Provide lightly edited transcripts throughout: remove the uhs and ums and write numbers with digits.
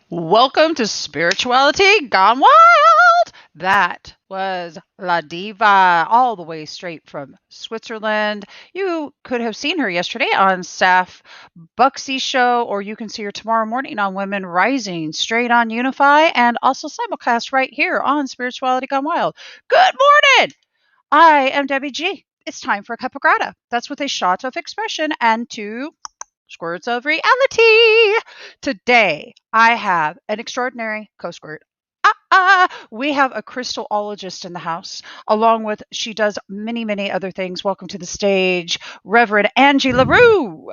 Welcome to Spirituality Gone Wild. That was La Diva, all the way straight from Switzerland. You could have seen her yesterday on Saf Buxy's show, or you can see her tomorrow morning on Women Rising, straight on Unify, and also simulcast right here on Spirituality Gone Wild. Good morning! I am Debbie G. It's time for a Cuppa Grata. That's with a shot of expression and two squirts of reality. Today, I have an extraordinary co-squirt. We have a crystologist in the house, along with she does many, many other things. Welcome to the stage, Reverend Angie LaRue.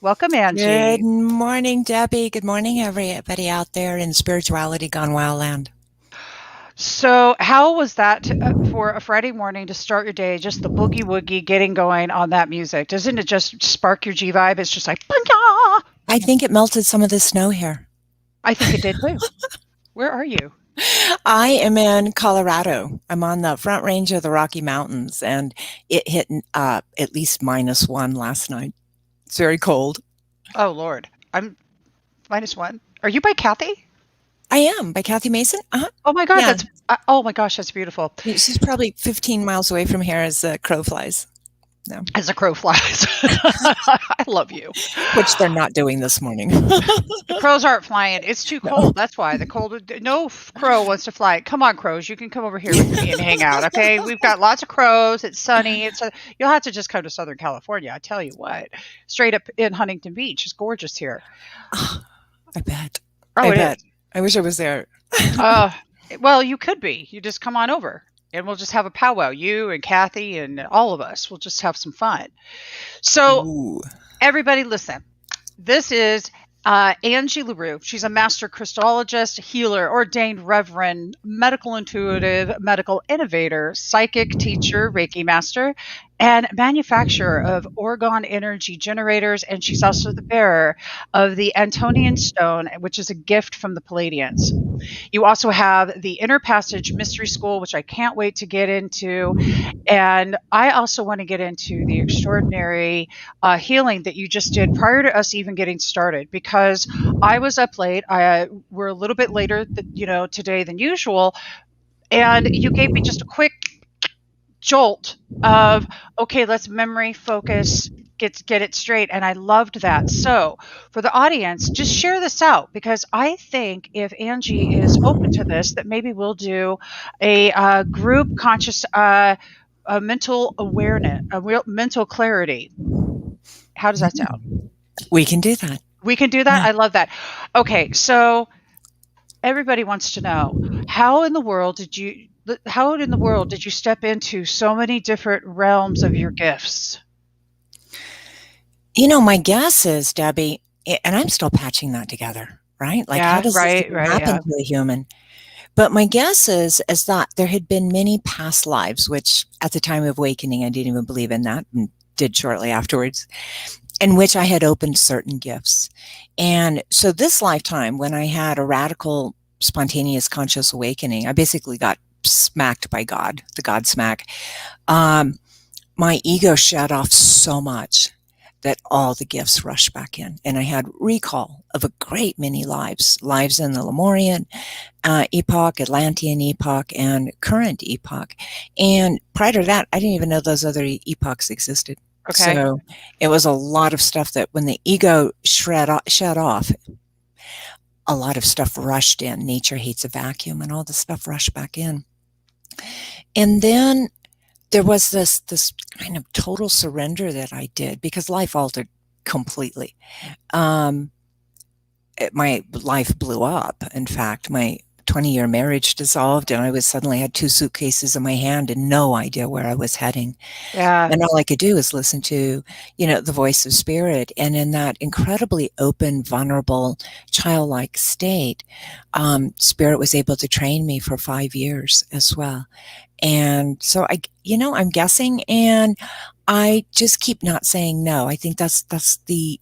Welcome, Good Angie. morning, Debbie. Good morning, everybody out there in Spirituality Gone Wild Land. So, how was that for a Friday morning to start your day? Just the boogie woogie getting going on that music. Doesn't it just spark your G vibe? It's just like, "Booyah!" I think it melted some of the snow here. I think it did too. Where are you? I am in Colorado. I'm on the front range of the Rocky Mountains, and it hit at least -1 last night. It's very cold. Oh, Lord. I'm -1. Are you by Kathy? I am, by Kathy Mason. Oh my god, Yeah. that's oh my gosh, that's beautiful. She's probably 15 miles away from here as the crow flies. No. As a crow flies. I love you. Which they're not doing this morning. The crows aren't flying. It's too No. cold. That's why. No crow wants to fly. Come on, crows. You can come over here with me and hang out, okay? We've got lots of crows. It's sunny. You'll have to just come to Southern California. I tell you what. Straight up in Huntington Beach. It's gorgeous here. I bet. Oh, it is. I wish I was there. Well, you could be. You just come on over and we'll just have a powwow. You and Kathy and all of us. We'll just have some fun. So, Ooh. everybody, listen. This is Angie LaRue. She's a master Crystologist, healer, ordained Reverend, medical intuitive, medical innovator, psychic teacher, Reiki master, and manufacturer of Orgone energy generators. And she's also the bearer of the Antonian stone, which is a gift from the Pleiadeans. You also have the Inner Passage Mystery School, which I can't wait to get into. And I also want to get into the extraordinary healing that you just did prior to us even getting started, because I was up late. We're a little bit later, today than usual. And you gave me just a quick jolt of, okay, let's memory focus, get it straight. And I loved that. So for the audience, just share this out, because I think if Angie is open to this, that maybe we'll do a group conscious a mental awareness, mental clarity. How does that sound? We can do that. We can do that. Yeah. I love that. Okay, so everybody wants to know, how in the world did you step into so many different realms of your gifts? My guess is, Debbie, and I'm still patching that together, right? Like, how Yeah, does this right, even right, happen yeah. to a human? But my guess is that there had been many past lives, which at the time of awakening, I didn't even believe in that, and did shortly afterwards, in which I had opened certain gifts. And so this lifetime, when I had a radical, spontaneous conscious awakening, I basically got smacked by God, the God smack. My ego shut off so much that all the gifts rushed back in. And I had recall of a great many lives in the Lemurian epoch, Atlantean epoch, and current epoch. And prior to that, I didn't even know those other epochs existed. Okay. So it was a lot of stuff that when the ego shut off, a lot of stuff rushed in. Nature hates a vacuum, and all the stuff rushed back in. And then there was this kind of total surrender that I did, because life altered completely. My life blew up. In fact, my 20-year marriage dissolved, and I suddenly had 2 suitcases in my hand and no idea where I was heading. Yeah. And all I could do is listen to, the voice of spirit. And in that incredibly open, vulnerable, childlike state, spirit was able to train me for 5 years as well. And so I'm guessing, and I just keep not saying no. I think that's the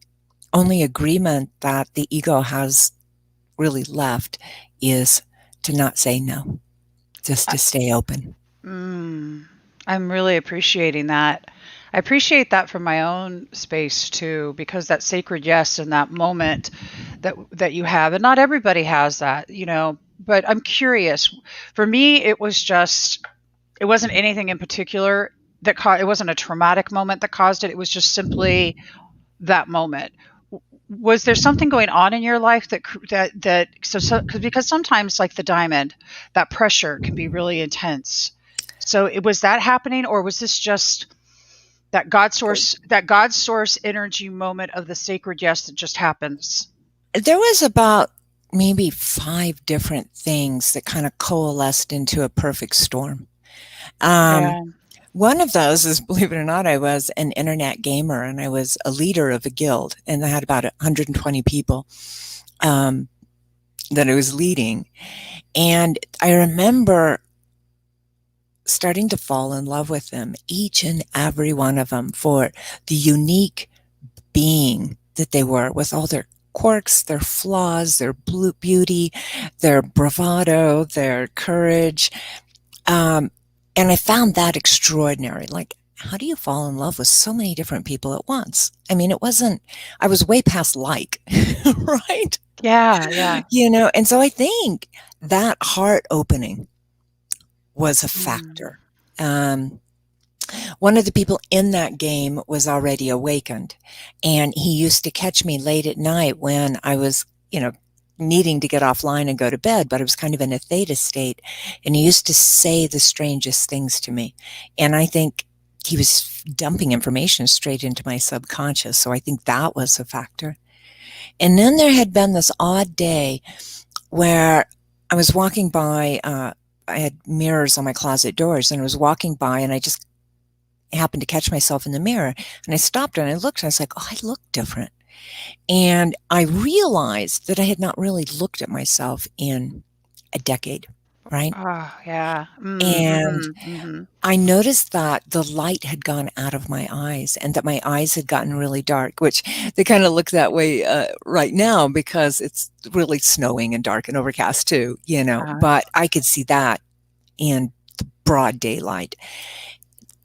only agreement that the ego has really left, is to not say no, just to stay open. I'm really appreciating that. I appreciate that from my own space too, because that sacred yes in that moment that you have, and not everybody has that, you know. But I'm curious. For me, it was just, it wasn't anything in particular that caused. It wasn't a traumatic moment that caused it. It was just simply that moment. Was there something going on in your life because sometimes, like the diamond, that pressure can be really intense. So it was that happening, or was this just that God source energy moment of the sacred yes that just happens? There was about maybe 5 different things that kind of coalesced into a perfect storm. Um, Yeah. One of those is, believe it or not, I was an internet gamer, and I was a leader of a guild, and I had about 120 people that I was leading. And I remember starting to fall in love with them, each and every one of them, for the unique being that they were, with all their quirks, their flaws, their beauty, their bravado, their courage. And I found that extraordinary. Like, how do you fall in love with so many different people at once? I mean, I was way past like, right? Yeah. Yeah. You know, and so I think that heart opening was a Mm. factor. One of the people in that game was already awakened, and he used to catch me late at night when I was, needing to get offline and go to bed, but I was kind of in a theta state. And he used to say the strangest things to me. And I think he was dumping information straight into my subconscious. So I think that was a factor. And then there had been this odd day where I was walking by, I had mirrors on my closet doors, and I was walking by, and I just happened to catch myself in the mirror, and I stopped and I looked, and I was like, oh, I look different. And I realized that I had not really looked at myself in a decade, right? Oh, yeah. And Mm-hmm. I noticed that the light had gone out of my eyes, and that my eyes had gotten really dark, which they kind of look that way right now because it's really snowing and dark and overcast too, Uh-huh. but I could see that in the broad daylight.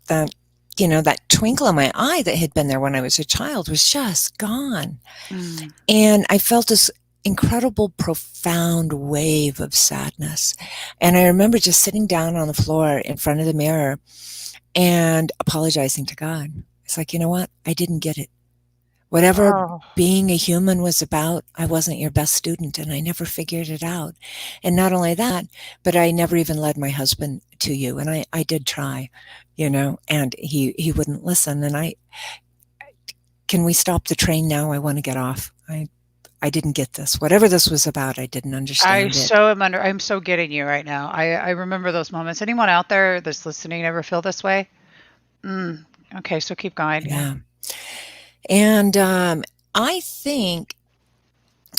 That, that twinkle in my eye that had been there when I was a child was just gone. Mm. And I felt this incredible, profound wave of sadness. And I remember just sitting down on the floor in front of the mirror and apologizing to God. It's like, you know what? I didn't get it. Whatever Oh. being a human was about, I wasn't your best student, and I never figured it out. And not only that, but I never even led my husband to you. And I did try, and he wouldn't listen. And can we stop the train now? I want to get off. I didn't get this. Whatever this was about, I didn't understand it. I'm so getting you right now. I remember those moments. Anyone out there that's listening ever feel this way? Okay, so keep going. Yeah. Yeah. And I think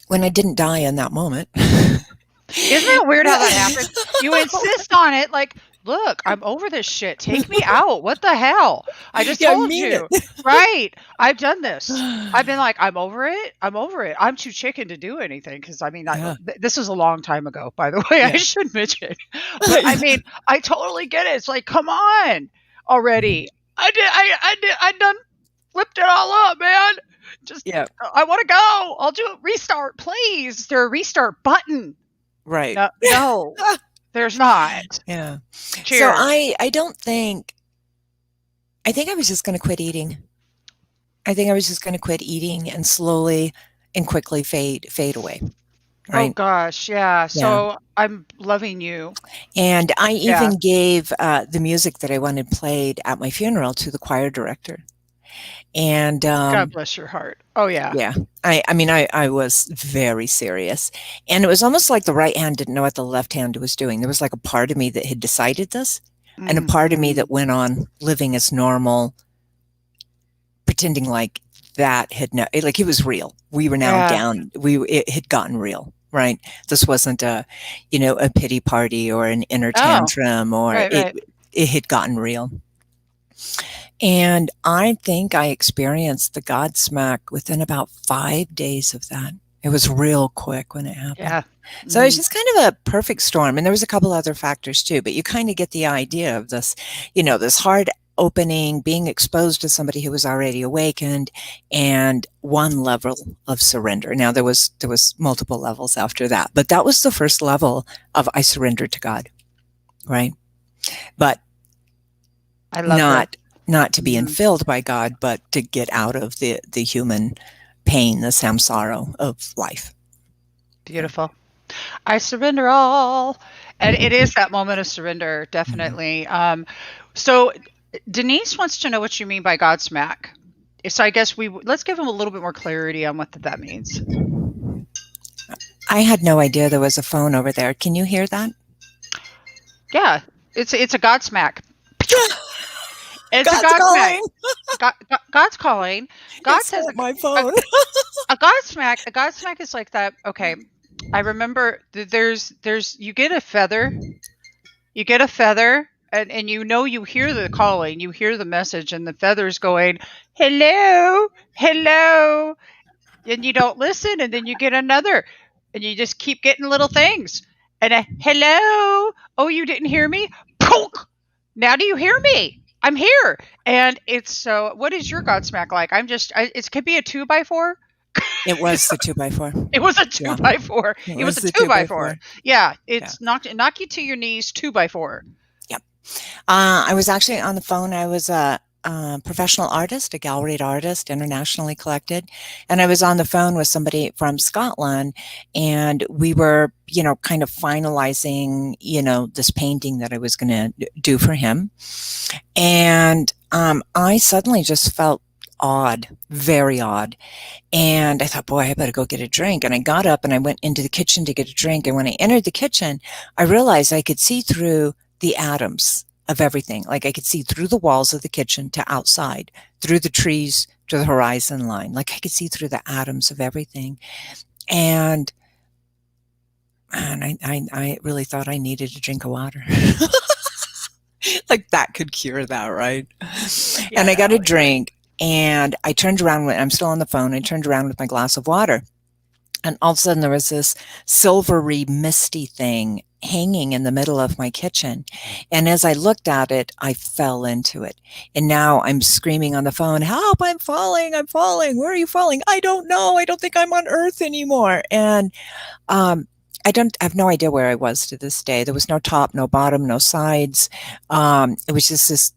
when I didn't die in that moment. Isn't it weird how that happens? You insist on it, like, look, I'm over this shit. Take me out. What the hell? I just told you. Right. I've done this. I've been like, I'm over it. I'm over it. I'm too chicken to do anything. Because, I mean, this was a long time ago, by the way. Yeah. I should mention. But, I mean, I totally get it. It's like, come on already. I done flipped it all up, man. Just, I want to go. I'll do a restart, please. Is there a restart button? Right. No, there's not. Yeah. Cheers. So I think I was just going to quit eating. I think I was just going to quit eating and slowly and quickly fade away. Right? Oh gosh, yeah. So I'm loving you. And I even gave the music that I wanted played at my funeral to the choir director. And God bless your heart. Oh yeah. Yeah. I was very serious. And it was almost like the right hand didn't know what the left hand was doing. There was like a part of me that had decided this, and a part of me that went on living as normal, pretending like that like it was real. We were now down. It had gotten real, right? This wasn't a pity party or an inner tantrum, or it had gotten real. And I think I experienced the Godsmack within about 5 days of that. It was real quick when it happened. Yeah. So it was just kind of a perfect storm. And there was a couple other factors too, but you kind of get the idea of this, this hard opening, being exposed to somebody who was already awakened, and one level of surrender. Now there was multiple levels after that, but that was the first level of I surrendered to God, right? But I love that. Not to be infilled by God, but to get out of the human pain, the samsara of life. Beautiful. I surrender all. And it is that moment of surrender, definitely. So Denise wants to know what you mean by Godsmack. So I guess let's give him a little bit more clarity on what that means. I had no idea there was a phone over there. Can you hear that? Yeah, it's a Godsmack. It's God's a Godsmack. calling. God's calling. God it's says my phone. A Godsmack is like that. Okay, I remember there's you get a feather, and you hear the calling, you hear the message, and the feather's going, hello, hello, and you don't listen, and then you get another, and you just keep getting little things, and a hello, oh, you didn't hear me? Poke! Now do you hear me? I'm here. And it's so, what is your Godsmack like? It could be a 2x4. It was the 2x4. It was a 2x4. It was a 2x4. Yeah, it's knock you to your knees 2x4. Yep. I was actually on the phone. I was a professional artist, a galleried artist, internationally collected, and I was on the phone with somebody from Scotland, and we were, kind of finalizing, this painting that I was going to do for him, and I suddenly just felt odd, very odd. And I thought, boy, I better go get a drink. And I got up and I went into the kitchen to get a drink. And when I entered the kitchen, I realized I could see through the atoms of everything. Like I could see through the walls of the kitchen to outside, through the trees to the horizon line. Like I could see through the atoms of everything. And I really thought I needed a drink of water. Like that could cure that, right? Yeah, and I got a drink. And I turned around when I'm still on the phone. I turned around with my glass of water. And all of a sudden there was this silvery, misty thing hanging in the middle of my kitchen. And as I looked at it, I fell into it. And now I'm screaming on the phone, help, I'm falling. Where are you falling? I don't know. I don't think I'm on Earth anymore. And I have no idea where I was to this day. There was no top, no bottom, no sides. It was just this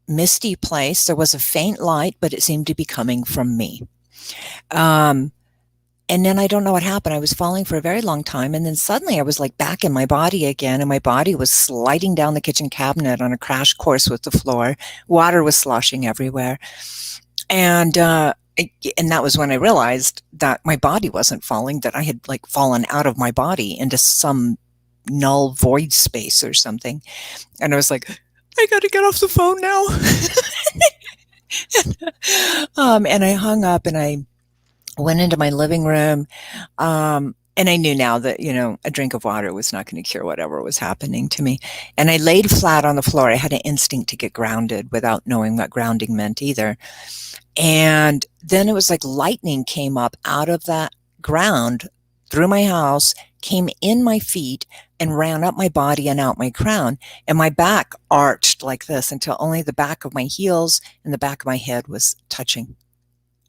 misty place. There was a faint light, but it seemed to be coming from me. And then I don't know what happened. I was falling for a very long time. And then suddenly I was like back in my body again. And my body was sliding down the kitchen cabinet on a crash course with the floor. Water was sloshing everywhere. And that was when I realized that my body wasn't falling, that I had like fallen out of my body into some null void space or something. And I was like, I got to get off the phone now. And I hung up and I went into my living room. And I knew now that, a drink of water was not going to cure whatever was happening to me. And I laid flat on the floor. I had an instinct to get grounded without knowing what grounding meant either. And then it was like lightning came up out of that ground through my house, came in my feet, and ran up my body and out my crown. And my back arched like this until only the back of my heels and the back of my head was touching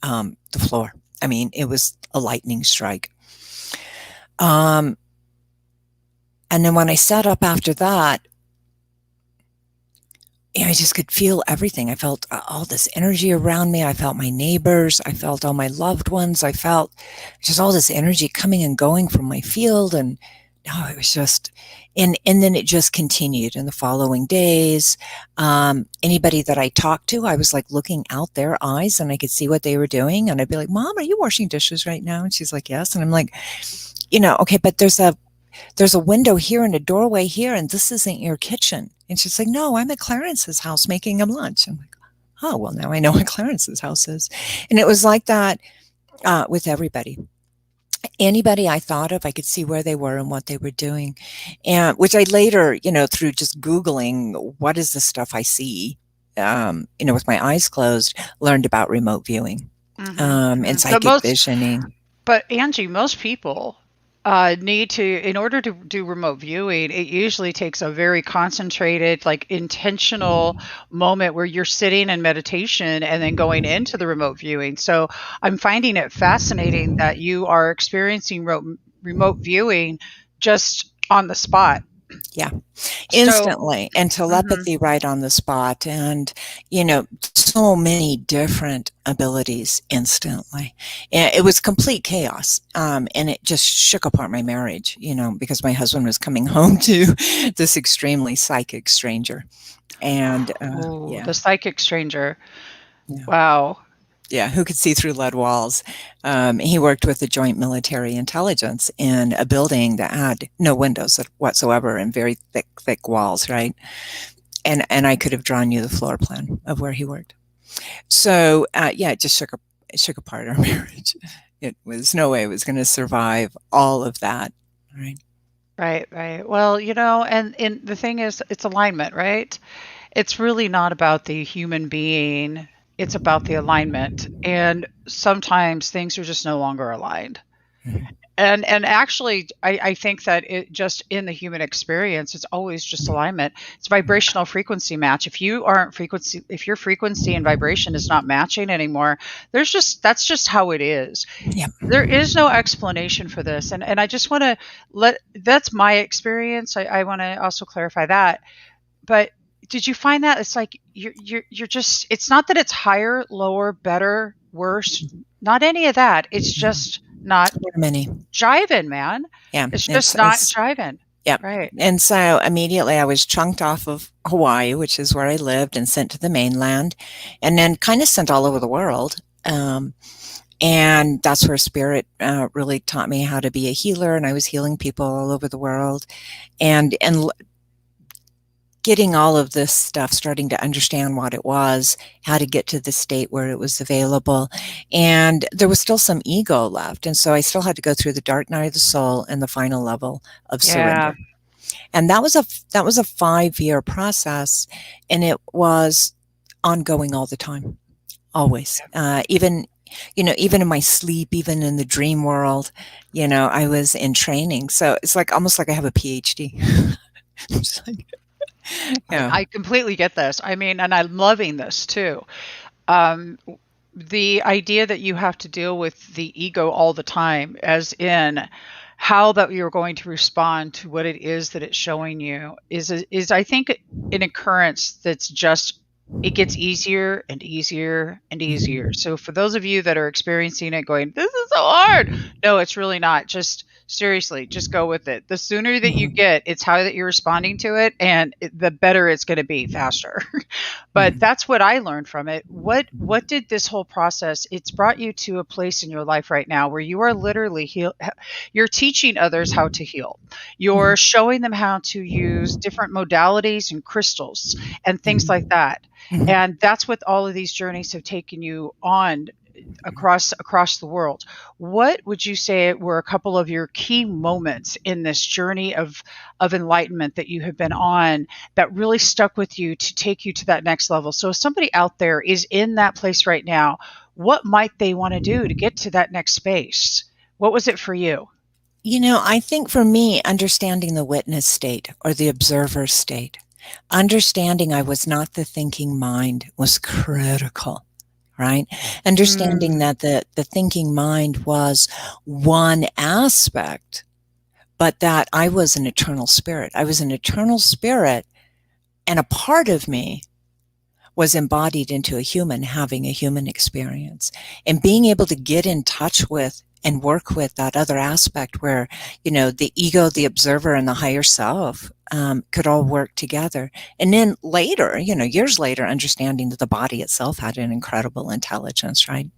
the floor. I mean, it was a lightning strike. And then when I sat up after that, I just could feel everything. I felt all this energy around me. I felt my neighbors. I felt all my loved ones. I felt just all this energy coming and going from my field. And it was just, and then it just continued in the following days. Anybody that I talked to, I was like looking out their eyes and I could see what they were doing. And I'd be like, Mom, are you washing dishes right now? And she's like, yes. And I'm like, okay, but there's a window here and a doorway here, and this isn't your kitchen. And she's like, no, I'm at Clarence's house making him lunch. I'm like, oh, well, now I know what Clarence's house is. And it was like that with everybody. Anybody I thought of, I could see where they were and what they were doing. And which I later, through just Googling, what is the stuff I see, with my eyes closed, learned about remote viewing and psychic visioning. But Angie, most people need to, in order to do remote viewing, it usually takes a very concentrated, like intentional moment where you're sitting in meditation and then going into the remote viewing. So I'm finding it fascinating that you are experiencing remote viewing just on the spot. Yeah, So, instantly, and mhm. telepathy right on the spot, and so many different abilities instantly. And it was complete chaos, and it just shook apart my marriage, because my husband was coming home to this extremely psychic stranger, and Oh, yeah, the psychic stranger. yeah. Wow. Yeah, who could see through lead walls. He worked with the Joint Military Intelligence in a building that had no windows whatsoever and very thick, thick walls, right? And I could have drawn you the floor plan of where he worked. So yeah, it just shook apart our marriage. It was no way it was going to survive all of that, right? Right, right. Well, and the thing is, it's alignment, right? It's really not about the human being, it's about the alignment. And sometimes things are just no longer aligned. Mhm. And actually, I think that it just in the human experience, it's always just alignment. It's vibrational frequency match. If your frequency and vibration is not matching anymore, that's just how it is. Yeah. There is no explanation for this. And I just want to that's my experience. I want to also clarify that. But did you find that it's like you're just, it's not that it's higher, lower, better, worse, not any of that. It's just not There are many. jiving, man. Yeah. It's just not It's jiving. yeah. Right. And so immediately I was chunked off of Hawaii, which is where I lived, and sent to the mainland, and then kind of sent all over the world. And that's where spirit really taught me how to be a healer, and I was healing people all over the world, and getting all of this stuff, starting to understand what it was, how to get to the state where it was available. And there was still some ego left. And so I still had to go through the dark night of the soul and the final level of Yeah. surrender. And that was a 5-year process, and it was ongoing all the time, always. Even in my sleep, even in the dream world, I was in training. So it's like almost like I have a PhD. Just like, yeah. I completely get this. I mean, and I'm loving this too. Um, the idea that you have to deal with the ego all the time, as in how that you're going to respond to what it is that it's showing you, is I think an occurrence that's just, it gets easier and easier and easier. So for those of you that are experiencing it going, this is so hard. No, it's really not. Just seriously, just go with it. The sooner that you Mhm. get, it's how that you're responding to it, and the better it's going to be, faster. But Mhm. that's what I learned from it. What did this whole process, it's brought you to a place in your life right now where you are literally you're teaching others how to heal. You're Mhm. showing them how to use different modalities and crystals and things like Mhm. that. Mhm. And that's what all of these journeys have taken you on across the world. What would you say were a couple of your key moments in this journey of enlightenment that you have been on that really stuck with you to take you to that next level? So if somebody out there is in that place right now, what might they want to do to get to that next space? What was it for you? I think for me, understanding the witness state or the observer state, understanding I was not the thinking mind was critical, right? Understanding Mm, that the thinking mind was one aspect, but that I was an eternal spirit. I was an eternal spirit, and a part of me was embodied into a human having a human experience, and being able to get in touch with and work with that other aspect where the ego, the observer, and the higher self could all work together. And then later, years later, understanding that the body itself had an incredible intelligence, right?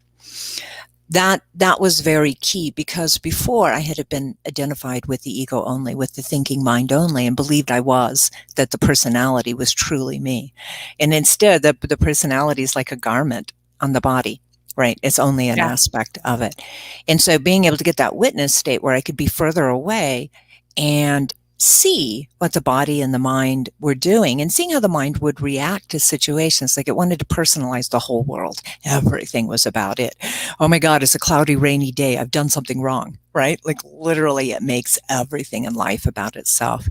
That was very key, because before I had been identified with the ego only, with the thinking mind only, and believed that the personality was truly me. And instead, the personality is like a garment on the body, right? It's only an yeah. aspect of it. And so being able to get that witness state where I could be further away and see what the body and the mind were doing and seeing how the mind would react to situations. Like it wanted to personalize the whole world. Everything was about it. Oh my God, it's a cloudy, rainy day. I've done something wrong, right? Like literally it makes everything in life about itself.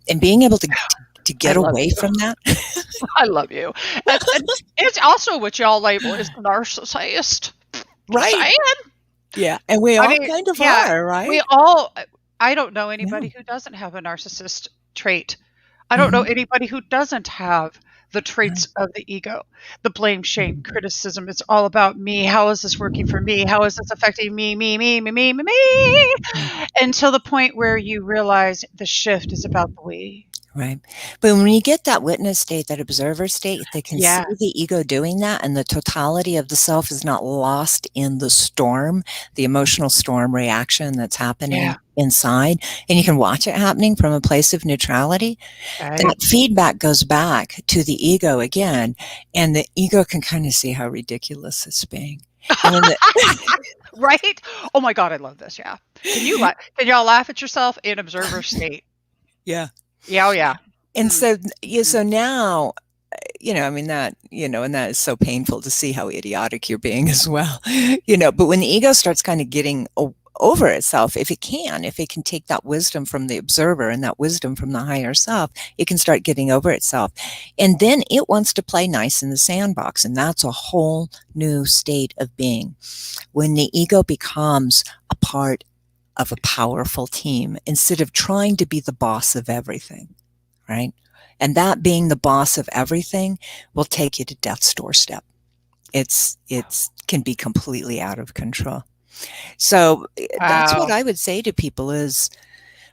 And being able to get away from that. I love you. And it's also what y'all label as narcissist. Right. Yeah. And we all kind of are, right? We all, I don't know anybody who doesn't have a narcissist trait. I don't know anybody who doesn't have the traits of the ego, the blame, shame, criticism. It's all about me. How is this working for me? How is this affecting me, me? Until the point where you realize the shift is about the we. Right. But when you get that witness state, that observer state, they can see the ego doing that, and the totality of the self is not lost in the storm, the emotional storm reaction that's happening inside. And you can watch it happening from a place of neutrality. And that feedback goes back to the ego again, and the ego can kind of see how ridiculous it's being. Right? Oh my God, I love this. Yeah. Can y'all laugh at yourself in observer state? Yeah. Yeah, oh yeah. And so now, I mean that, and that is so painful to see how idiotic you're being as well, but when the ego starts kind of getting over itself, if it can take that wisdom from the observer and that wisdom from the higher self, it can start getting over itself. And then it wants to play nice in the sandbox. And that's a whole new state of being. When the ego becomes a part of a powerful team instead of trying to be the boss of everything, right? And that being the boss of everything will take you to death's doorstep. It can be completely out of control. So that's what I would say to people is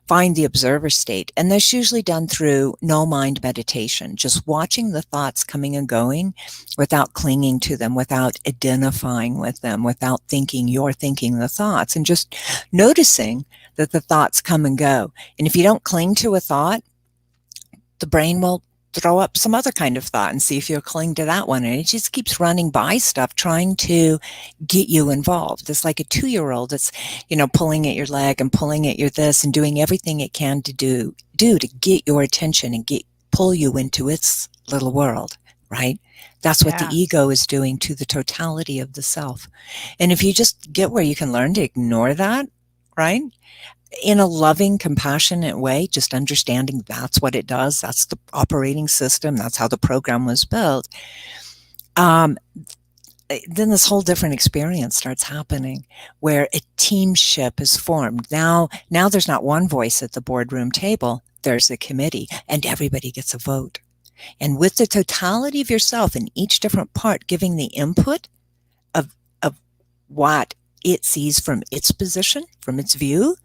find the observer state. And that's usually done through no mind meditation, just watching the thoughts coming and going without clinging to them, without identifying with them, without thinking you're thinking the thoughts, and just noticing that the thoughts come and go. And if you don't cling to a thought, the brain will throw up some other kind of thought and see if you'll cling to that one. And it just keeps running by stuff, trying to get you involved. It's like a 2-year-old that's, pulling at your leg and pulling at your this and doing everything it can to do to get your attention and pull you into its little world, right? That's what the ego is doing to the totality of the self. And if you just get where you can learn to ignore that, right? In a loving, compassionate way, just understanding that's what it does. That's the operating system. That's how the program was built. Then this whole different experience starts happening where a teamship is formed. Now there's not one voice at the boardroom table. There's a committee and everybody gets a vote. And with the totality of yourself in each different part giving the input of what it sees from its position, from its view,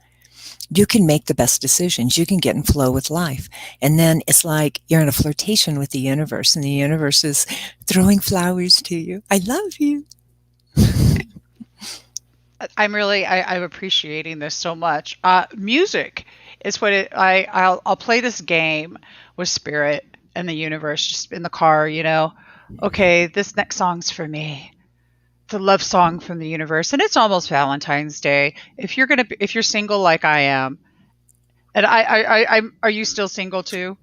you can make the best decisions. You can get in flow with life. And then it's like you're in a flirtation with the universe, and the universe is throwing flowers to you. I love you. I'm appreciating this so much. Music is what I'll play this game with spirit and the universe just in the car, Okay, this next song's for me. The love song from the universe, and it's almost Valentine's Day. If you're single like I am, and are you still single too?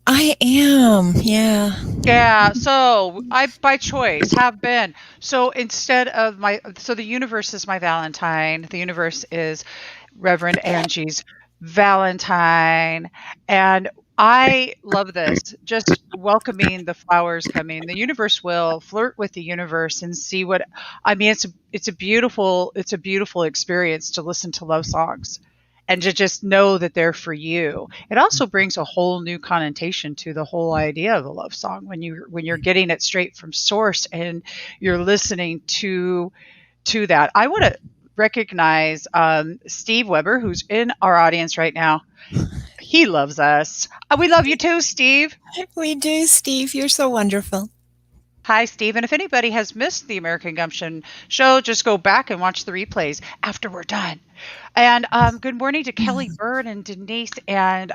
I am, yeah. Yeah, so I by choice have been. So instead of the universe is my Valentine. The universe is Reverend Angie's Valentine, and I love this. Just welcoming the flowers coming. The universe will flirt with the universe and see what I mean. It's a beautiful experience to listen to love songs and to just know that they're for you. It also brings a whole new connotation to the whole idea of a love song when you're getting it straight from source and you're listening to that. I want to recognize Steve Weber, who's in our audience right now. He loves us. We love you too, Steve. We do, Steve. You're so wonderful. Hi, Steve. And if anybody has missed the American Gumption show, just go back and watch the replays after we're done. And good morning to Kelly Bird and Denise and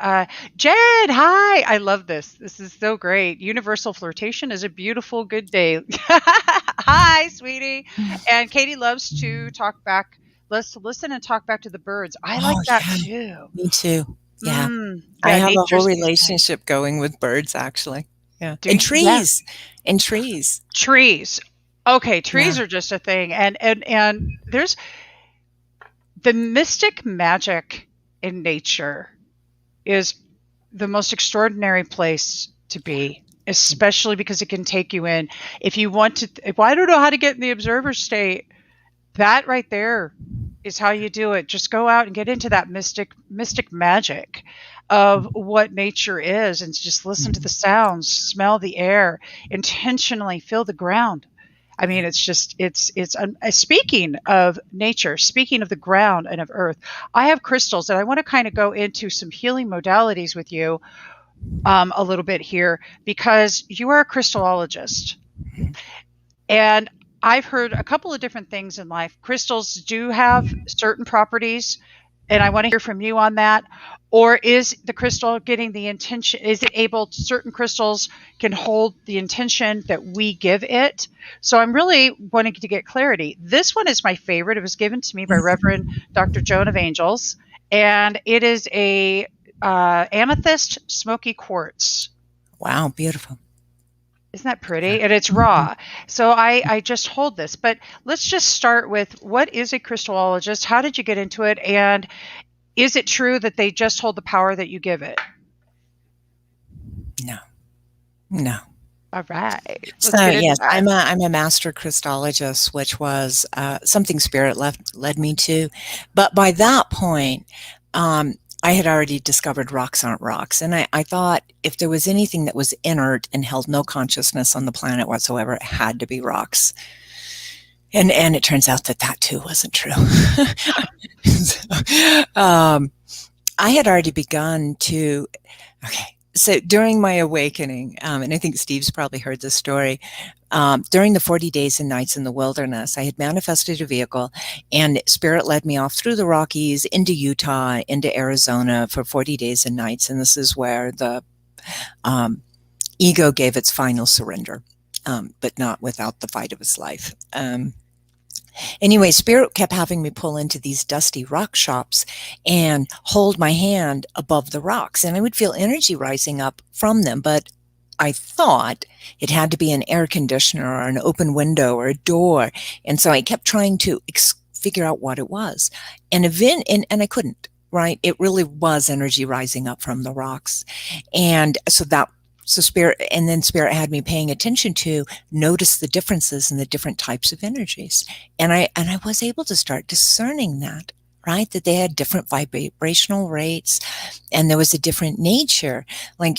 Jed. Hi. I love this. This is so great. Universal flirtation is a beautiful good day. Hi, sweetie. And Katie loves to talk back. Let's listen and talk back to the birds. I like that too. Me too. Yeah. I Yeah, have a whole nature's amazing. relationship going with birds, actually. Yeah. Do And you? Yeah. trees. And trees. Trees. Okay, Yeah. trees are just a thing. And there's the mystic magic in nature is the most extraordinary place to be, especially because it can take you in. If you want to, if I don't know how to get in the observer state, that right there is how you do it. Just go out and get into that mystic magic of what nature is and just listen to the Mhm. sounds, smell the air, intentionally feel the ground. I mean, it's just it's speaking of nature, speaking of the ground and of earth. I have crystals, and I want to kind of go into some healing modalities with you a little bit here because you are a crystologist, and I've heard a couple of different things in life. Crystals do have certain properties, and I want to hear from you on that. Or is the crystal getting the intention? Is it able, certain crystals can hold the intention that we give it? So I'm really wanting to get clarity. This one is my favorite. It was given to me by Reverend Dr. Joan of Angels, and it is a amethyst smoky quartz. Wow, beautiful. Isn't that Yeah. pretty? And it's Mhm. raw. So I just hold this. But let's just start with, what is a crystallologist? How did you get into it? And is it true that they just hold the power that you give it? No, no. All right. Let's So get into yes, that. I'm a master Christologist, which was something Spirit led me to. But by that point, um, I had already discovered rocks aren't rocks, and I thought if there was anything that was inert and held no consciousness on the planet whatsoever, it had to be rocks. And it turns out that that too wasn't true. So, I had already begun to. Okay. So during my awakening, and I think Steve's probably heard this story, during the 40 days and nights in the wilderness, I had manifested a vehicle, and Spirit led me off through the Rockies into Utah, into Arizona for 40 days and nights. And this is where the um, ego gave its final surrender, but not without the fight of its life. Anyway, Spirit kept having me pull into these dusty rock shops and hold my hand above the rocks. And I would feel energy rising up from them. But I thought it had to be an air conditioner or an open window or a door. And so I kept trying to figure out what it was. And I couldn't, right? It really was energy rising up from the rocks. And so Spirit had me paying attention to notice the differences in the different types of energies. And I was able to start discerning that, right? That they had different vibrational rates and there was a different nature. Like,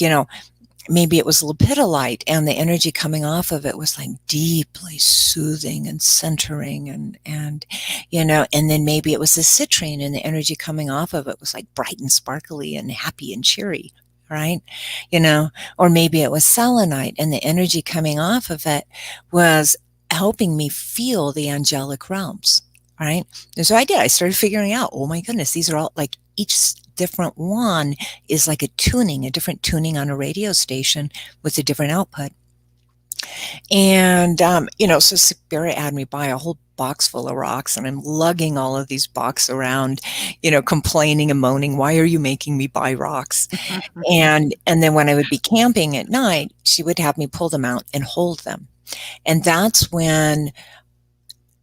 maybe it was lepidolite and the energy coming off of it was like deeply soothing and centering and then maybe it was the citrine and the energy coming off of it was like bright and sparkly and happy and cheery, right? Or maybe it was selenite and the energy coming off of it was helping me feel the angelic realms, right? And so I started figuring out, oh my goodness, these are all like each different one is like a different tuning on a radio station with a different output. And, so Spirit had me buy a whole box full of rocks and I'm lugging all of these boxes around, complaining and moaning, why are you making me buy rocks? And then when I would be camping at night, she would have me pull them out and hold them. And that's when,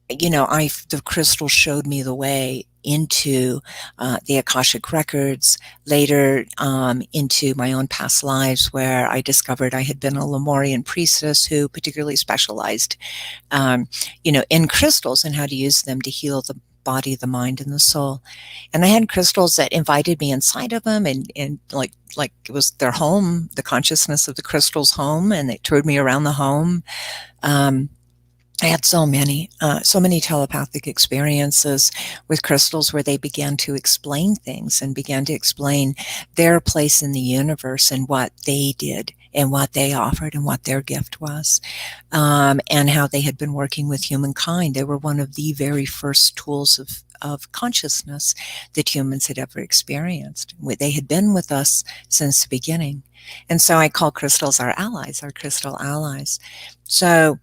the crystal showed me the way into the Akashic records, later into my own past lives where I discovered I had been a Lemurian priestess who particularly specialized, in crystals and how to use them to heal the body, the mind, and the soul. And I had crystals that invited me inside of them and like it was their home, the consciousness of the crystal's home, and they toured me around the home. I had so many telepathic experiences with crystals where they began to explain things and began to explain their place in the universe and what they did and what they offered and what their gift was, and how they had been working with humankind. They were one of the very first tools of consciousness that humans had ever experienced. They had been with us since the beginning. And so I call crystals our allies, our crystal allies. So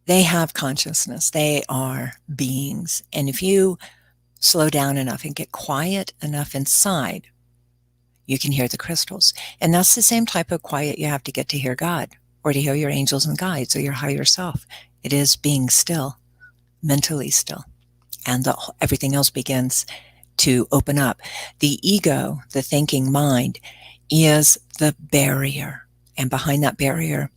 they have consciousness. They are beings. And if you slow down enough and get quiet enough inside, you can hear the crystals. And that's the same type of quiet you have to get to hear God or to hear your angels and guides or your higher self. It is being still, mentally still. And everything else begins to open up. The ego, the thinking mind, is the barrier. And behind that barrier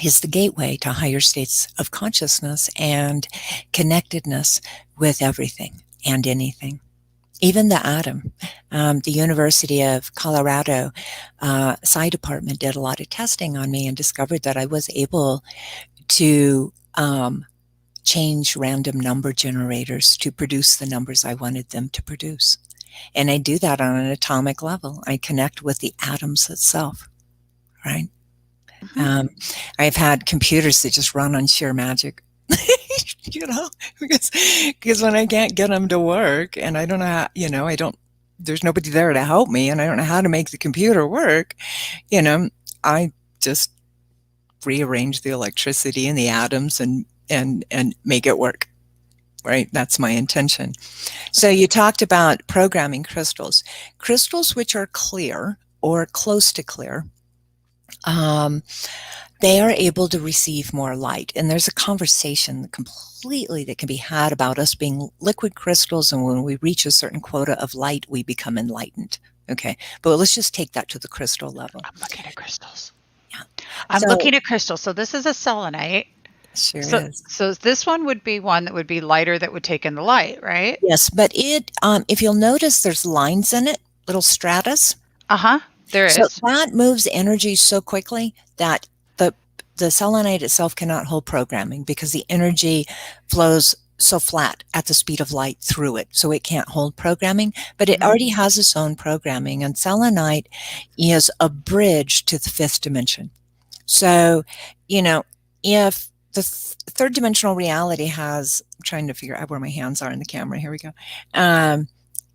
is the gateway to higher states of consciousness and connectedness with everything and anything. Even the atom. The University of Colorado Psi department did a lot of testing on me and discovered that I was able to change random number generators to produce the numbers I wanted them to produce. And I do that on an atomic level. I connect with the atoms itself, right? Mm-hmm. I've had computers that just run on sheer magic. Because when I can't get them to work and I don't know how, there's nobody there to help me and I don't know how to make the computer work, I just rearrange the electricity and the atoms and make it work, right? That's my intention. So you talked about programming crystals. Crystals which are clear or close to clear, they are able to receive more light. And there's a conversation completely that can be had about us being liquid crystals. And when we reach a certain quota of light, we become enlightened. Okay. But let's just take that to the crystal level. I'm looking at crystals. Yeah. I'm looking at crystals. So this is a selenite. Sure is. So this one would be one that would be lighter that would take in the light, right? Yes. But if you'll notice, there's lines in it, little stratus. There is. So that moves energy so quickly that the selenite itself cannot hold programming because the energy flows so flat at the speed of light through it. So it can't hold programming, but it already has its own programming. And selenite is a bridge to the fifth dimension. So, if the third dimensional reality has, I'm trying to figure out where my hands are in the camera. Here we go.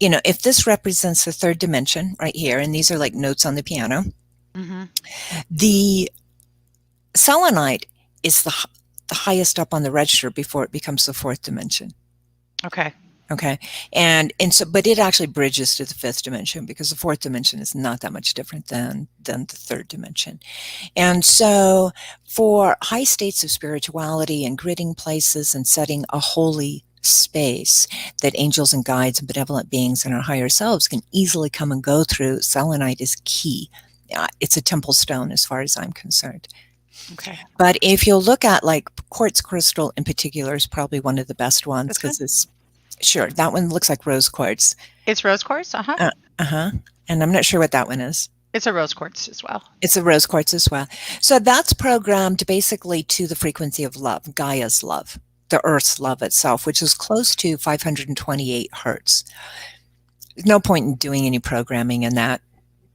If this represents the third dimension right here, and these are like notes on the piano, the selenite is the highest up on the register before it becomes the fourth dimension. Okay. And so, but it actually bridges to the fifth dimension because the fourth dimension is not that much different than the third dimension. And so for high states of spirituality and gridding places and setting a holy space that angels and guides and benevolent beings and our higher selves can easily come and go through, selenite is key. It's a temple stone as far as I'm concerned. Okay. But if you'll look at like quartz crystal in particular is probably one of the best ones because it's sure that one looks like rose quartz. It's rose quartz. And I'm not sure what that one is. It's a rose quartz as well. It's a rose quartz as well. So that's programmed basically to the frequency of love, Gaia's love, the Earth's love itself, which is close to 528 hertz. There's no point in doing any programming in that.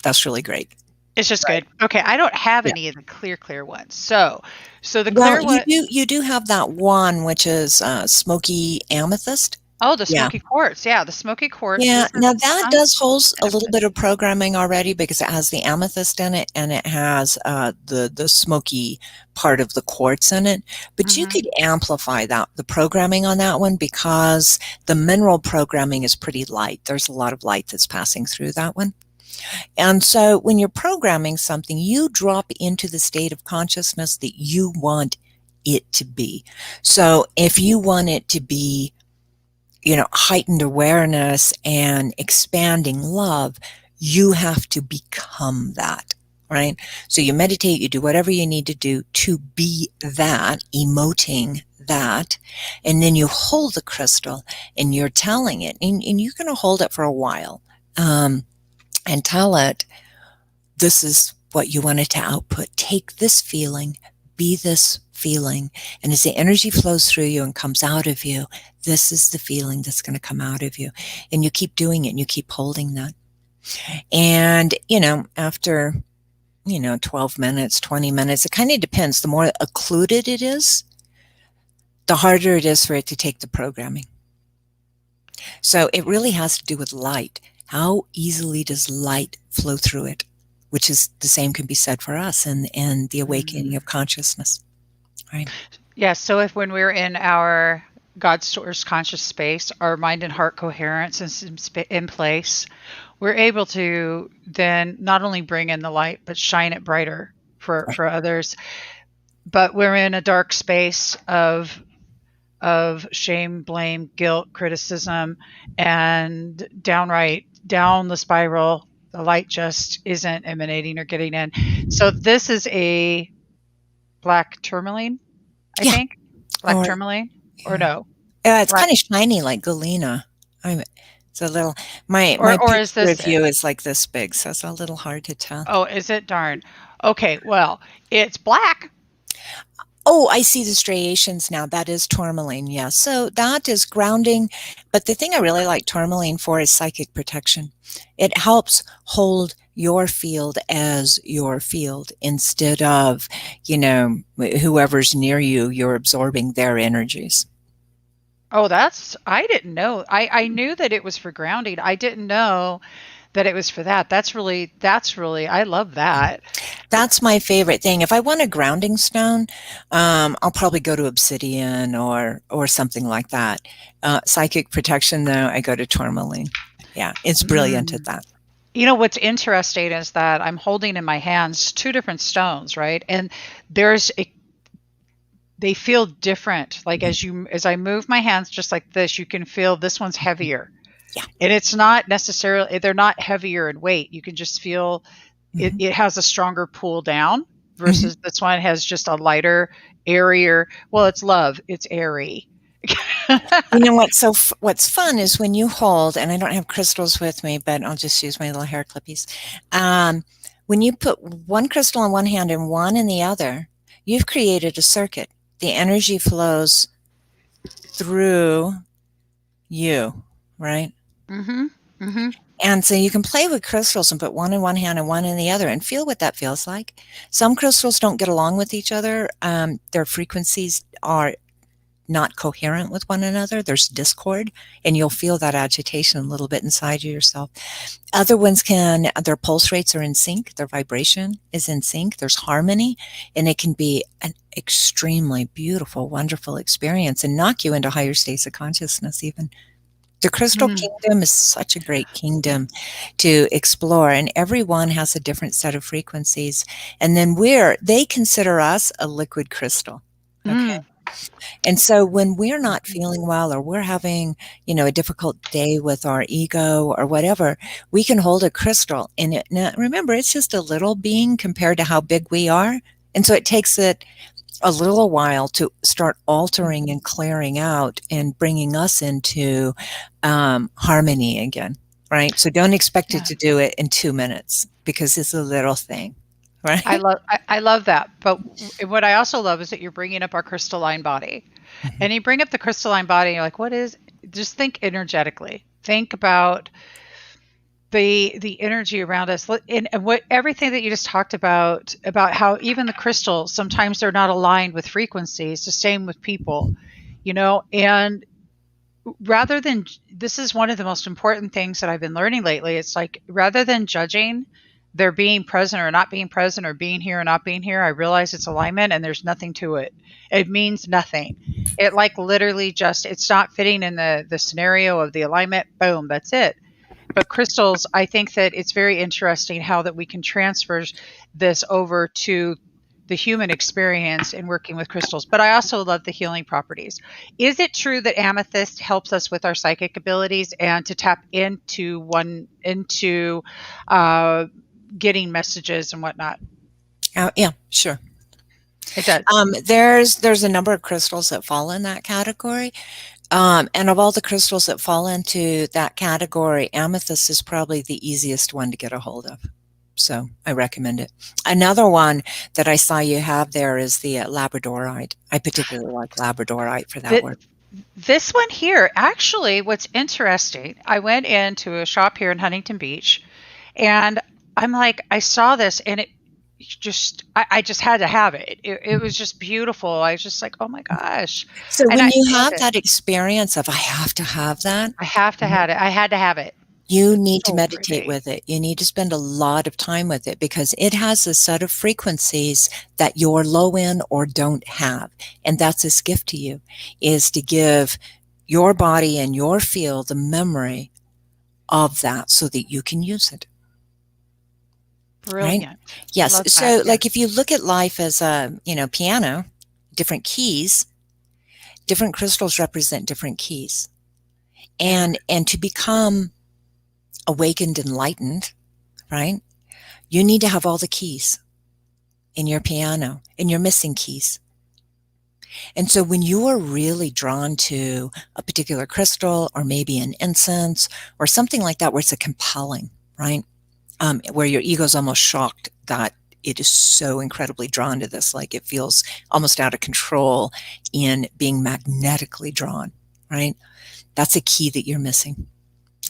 That's really great. It's just good. Okay, I don't have any of the clear ones. So the clear one. You do have that one, which is smoky amethyst. Oh, the smoky quartz. Yeah, the smoky quartz. Yeah, now that does hold a little bit of programming already because it has the amethyst in it and it has the smoky part of the quartz in it. But you could amplify the programming on that one because the mineral programming is pretty light. There's a lot of light that's passing through that one. And so when you're programming something, you drop into the state of consciousness that you want it to be. So if you want it to be, heightened awareness and expanding love, you have to become that, right? So you meditate, you do whatever you need to do to be that, emoting that, and then you hold the crystal and you're telling it, and you're going to hold it for a while. And tell it, this is what you wanted to output. Take this feeling, be this feeling. And as the energy flows through you and comes out of you, this is the feeling that's going to come out of you. And you keep doing it and you keep holding that. And, after, 12 minutes, 20 minutes, it kind of depends. The more occluded it is, the harder it is for it to take the programming. So it really has to do with light. How easily does light flow through it? Which is the same can be said for us and the awakening of consciousness, right? Yeah. So if when we're in our God's source conscious space, our mind and heart coherence is in place, we're able to then not only bring in the light, but shine it brighter for others. But we're in a dark space of shame, blame, guilt, criticism, and downright down the spiral. The light just isn't emanating or getting in. So this is a black tourmaline, I think. Black Or, tourmaline, or yeah. no? It's Black, kind of shiny like galena. It's a little, my or is picture this of it? you is like this big, so it's a little hard to tell. Oh, is it? Darn. Okay, well, it's black. Oh, I see the striations now. That is tourmaline, yes. So that is grounding. But the thing I really like tourmaline for is psychic protection. It helps hold your field as your field instead of, whoever's near you, you're absorbing their energies. Oh, I didn't know. I knew that it was for grounding. I didn't know that it was for that. That's really, I love that. That's my favorite thing. If I want a grounding stone, I'll probably go to obsidian or something like that. Psychic protection, though, I go to tourmaline. Yeah, it's brilliant at that. You know, what's interesting is that I'm holding in my hands two different stones, right? And they feel different. Like as I move my hands just like this, you can feel this one's heavier. Yeah. And it's not necessarily, they're not heavier in weight. You can just feel it has a stronger pull down versus this one has just a lighter, airier. Well, it's love. It's airy. You know what's fun is when you hold, and I don't have crystals with me, but I'll just use my little hair clippies. When you put one crystal in one hand and one in the other, you've created a circuit. The energy flows through you, right? Mm-hmm. Mm-hmm. And so you can play with crystals and put one in one hand and one in the other and feel what that feels like. Some crystals don't get along with each other. Their frequencies are not coherent with one another. There's discord, and you'll feel that agitation a little bit inside of yourself. Other ones their pulse rates are in sync. Their vibration is in sync. There's harmony, and it can be an extremely beautiful, wonderful experience and knock you into higher states of consciousness even. The crystal kingdom is such a great kingdom to explore, and everyone has a different set of frequencies. And then they consider us a liquid crystal. Okay. And so when we're not feeling well, or we're having, a difficult day with our ego or whatever, we can hold a crystal. And now remember, it's just a little being compared to how big we are. And so it takes it a little while to start altering and clearing out and bringing us into harmony again, right? So don't expect it to do it in 2 minutes, because it's a little thing, right? I love that. But what I also love is that you're bringing up our crystalline body. And you bring up the crystalline body, and you're like, just think energetically. Think about the energy around us, and everything that you just talked about how even the crystals, sometimes they're not aligned with frequencies. The same with people, and this is one of the most important things that I've been learning lately. It's like, rather than judging their being present or not being present, or being here or not being here, I realize it's alignment, and there's nothing to it. It means nothing. It literally it's not fitting in the scenario of the alignment. Boom, that's it. But crystals, I think that it's very interesting how that we can transfer this over to the human experience in working with crystals. But I also love the healing properties. Is it true that amethyst helps us with our psychic abilities and to tap into getting messages and whatnot? Yeah, sure. It does. There's a number of crystals that fall in that category. And of all the crystals that fall into that category, amethyst is probably the easiest one to get a hold of. So I recommend it. Another one that I saw you have there is the labradorite. I particularly like labradorite for that word. This one here, actually, what's interesting, I went into a shop here in Huntington Beach, and I'm like, I saw this, and I just had to have it. It was just beautiful. I was just like, oh my gosh. So when you have that experience of, I have to have that. I have to have it. I had to have it. You need to So meditate pretty. with it. You need to spend a lot of time with it because it has a set of frequencies that you're low in or don't have. And that's its gift to you, is to give your body and your field the memory of that so that you can use it. Right? Brilliant. I Yes. love that. So Yes. like if you look at life as a, piano, different keys, different crystals represent different keys. Yeah. And to become awakened, enlightened, right? You need to have all the keys in your piano and you're missing keys. And so when you are really drawn to a particular crystal or maybe an incense or something like that, where it's a compelling, right? Where your ego's almost shocked that it is so incredibly drawn to this, like it feels almost out of control in being magnetically drawn, right? That's a key that you're missing.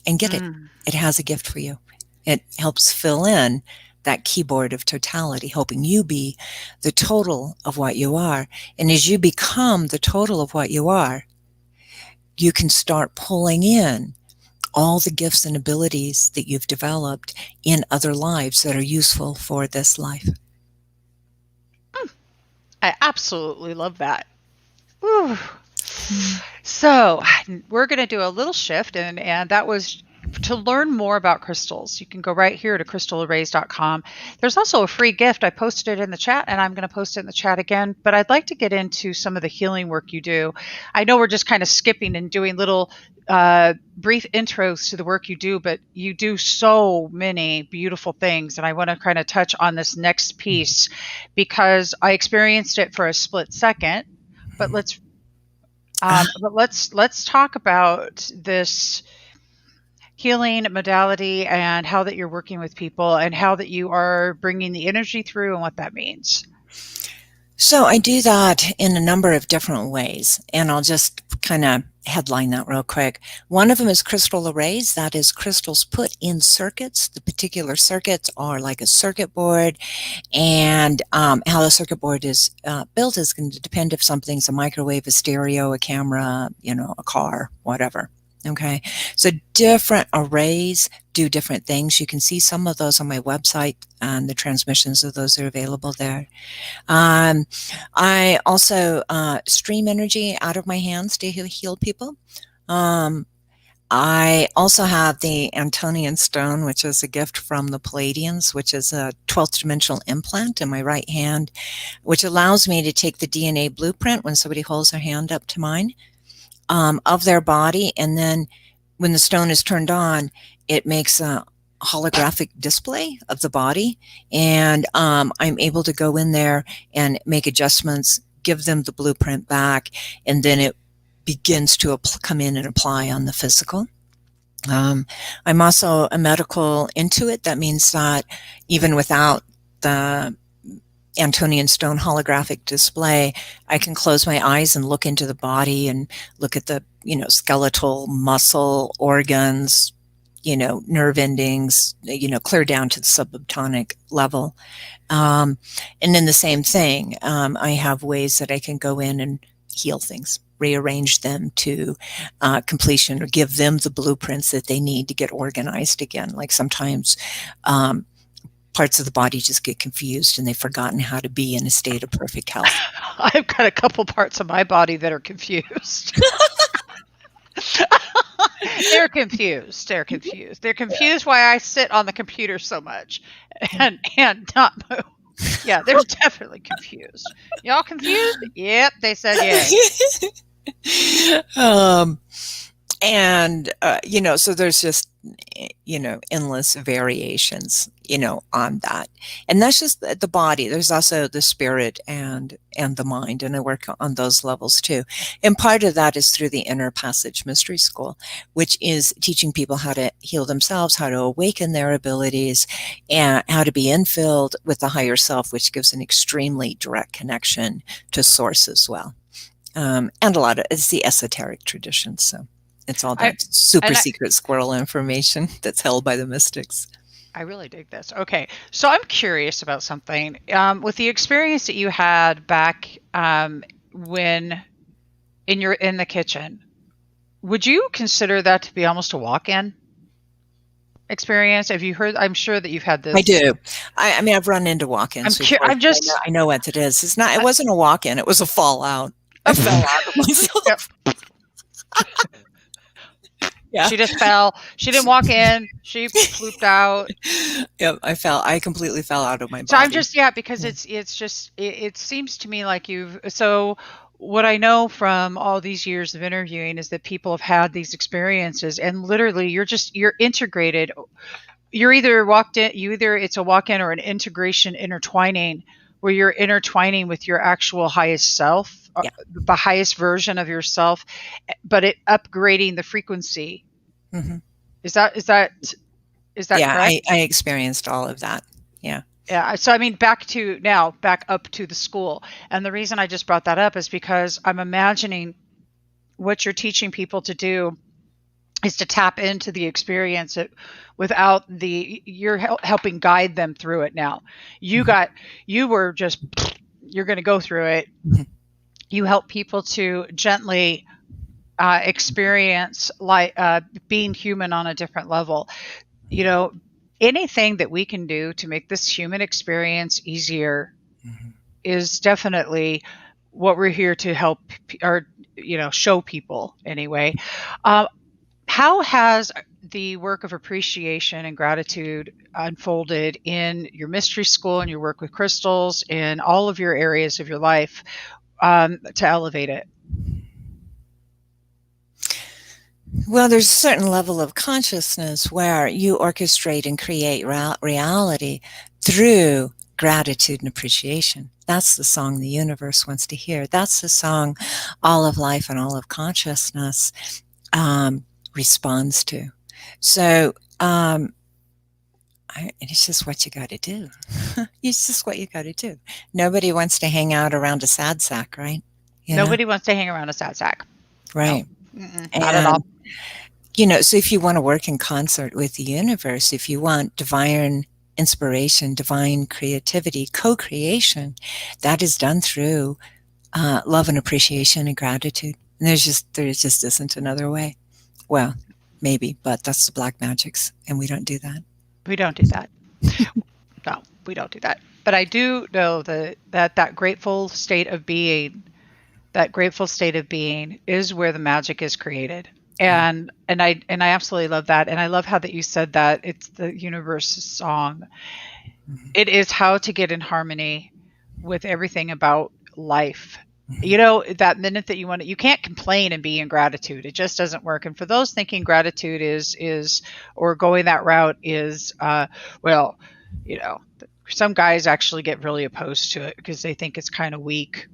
And get it. Mm. It has a gift for you. It helps fill in that keyboard of totality, helping you be the total of what you are. And as you become the total of what you are, you can start pulling in all the gifts and abilities that you've developed in other lives that are useful for this life. I absolutely love that. Whew. So we're going to do a little shift, and that was to learn more about crystals. You can go right here to crystalarays.com. There's also a free gift. I posted it in the chat, and I'm going to post it in the chat again. But I'd like to get into some of the healing work you do. I know we're just kind of skipping and doing little brief intros to the work you do, but you do so many beautiful things. And I want to kind of touch on this next piece because I experienced it for a split second. But let's talk about this healing modality and how that you're working with people and how that you are bringing the energy through and what that means. So I do that in a number of different ways, and I'll just kind of headline that real quick. One of them is crystal arrays. That is crystals put in circuits. The particular circuits are like a circuit board, and how the circuit board is built is going to depend if something's a microwave, a stereo, a camera, a car, whatever. Okay, so different arrays do different things. You can see some of those on my website, and the transmissions of those are available there. I also stream energy out of my hands to heal people. I also have the Antonian stone, which is a gift from the Pleiadeans, which is a 12th dimensional implant in my right hand, which allows me to take the DNA blueprint when somebody holds their hand up to mine of their body. And then when the stone is turned on, it makes a holographic display of the body. And I'm able to go in there and make adjustments, give them the blueprint back, and then it begins to come in and apply on the physical. I'm also a medical intuit. That means that even without the Antonian stone holographic display, I can close my eyes and look into the body and look at the, skeletal muscle organs, nerve endings, clear down to the subatomic level. And then the same thing, I have ways that I can go in and heal things, rearrange them to completion, or give them the blueprints that they need to get organized again. Like sometimes parts of the body just get confused and they've forgotten how to be in a state of perfect health. I've got a couple parts of my body that are confused. They're confused. They're confused. They're confused why I sit on the computer so much and not move. Yeah, they're definitely confused. Y'all confused? Yep, they said yes. So there's just, endless variations, on that. And that's just the body. There's also the spirit and the mind. And I work on those levels too. And part of that is through the Inner Passage Mystery School, which is teaching people how to heal themselves, how to awaken their abilities, and how to be infilled with the higher self, which gives an extremely direct connection to source as well. And a lot of it's the esoteric tradition. So it's all that super secret squirrel information that's held by the mystics. I really dig this. Okay, so I'm curious about something. With the experience that you had back when in the kitchen, would you consider that to be almost a walk-in? experience? Have you heard? I'm sure that you've had this. I do. I mean, I've run into walk-ins before. I'm just. I know what it is. It's not. It wasn't a walk-in. It was a fallout. I fell out of myself. Yep. Yeah. She just fell. She didn't walk in. She flooped out. Yep, I fell. I completely fell out of my body. So I'm just, because it's just, it seems to me like so what I know from all these years of interviewing is that people have had these experiences, and literally you're integrated. You're either it's a walk-in or an integration intertwining, where you're intertwining with your actual highest self, the highest version of yourself, but it upgrading the frequency. Mm-hmm. Is that correct? I experienced all of that. Yeah. Yeah. So I mean, back up to the school. And the reason I just brought that up is because I'm imagining what you're teaching people to do is to tap into the experience without you're helping guide them through it now. You're going to go through it. Mm-hmm. You help people to gently experience like being human on a different level. Anything that we can do to make this human experience easier is definitely what we're here to help or show people anyway. How has the work of appreciation and gratitude unfolded in your mystery school and your work with crystals in all of your areas of your life to elevate it? Well, there's a certain level of consciousness where you orchestrate and create reality through gratitude and appreciation. That's the song the universe wants to hear. That's the song all of life and all of consciousness responds to. So it's just what you got to do. It's just what you got to do. Nobody wants to hang out around a sad sack, right? Nobody wants to hang around a sad sack. Right. No. Not at all. So if you want to work in concert with the universe, if you want divine inspiration, divine creativity, co-creation, that is done through love and appreciation and gratitude. And there just isn't another way. Well, maybe, but that's the black magics, and we don't do that. We don't do that. No, we don't do that. But I do know that grateful state of being, is where the magic is created. And I absolutely love that. And I love how that you said that it's the universe's song. Mm-hmm. It is how to get in harmony with everything about life. Mm-hmm. That minute that you can't complain and be in gratitude. It just doesn't work. And for those thinking gratitude is or going that route is, some guys actually get really opposed to it because they think it's kind of weak.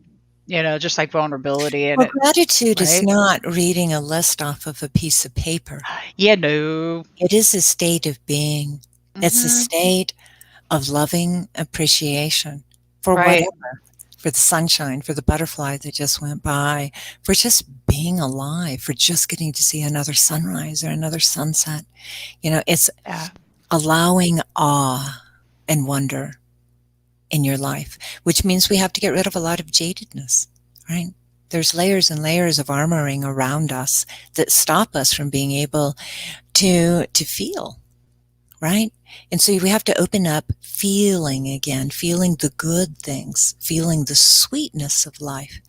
Just like vulnerability. And gratitude is not reading a list off of a piece of paper. Yeah, no. It is a state of being. Mm-hmm. It's a state of loving appreciation for whatever, for the sunshine, for the butterfly that just went by, for just being alive, for just getting to see another sunrise or another sunset. It's allowing awe and wonder in your life, which means we have to get rid of a lot of jadedness, right? There's layers and layers of armoring around us that stop us from being able to feel, right? And so we have to open up feeling again, feeling the good things, feeling the sweetness of life.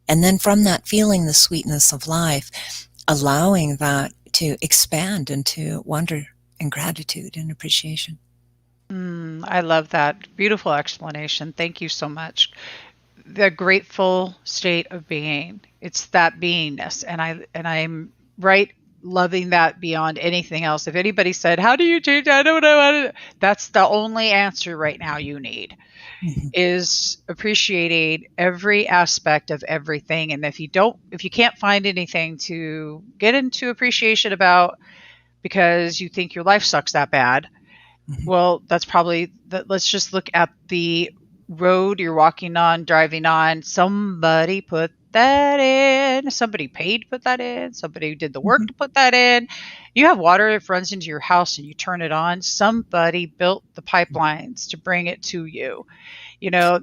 And then from that feeling the sweetness of life, allowing that to expand into wonder and gratitude and appreciation. I love that. Beautiful explanation. Thank you so much. The grateful state of being. It's that beingness. And I'm loving that beyond anything else. If anybody said, how do you change? I don't know. That's the only answer right now you need is appreciating every aspect of everything. And if you can't find anything to get into appreciation about because you think your life sucks that bad, well, that's probably let's just look at the road you're walking on, driving on. Somebody put that in. Somebody paid to put that in. Somebody did the work to put that in. You have water that runs into your house and you turn it on. Somebody built the pipelines to bring it to you. Or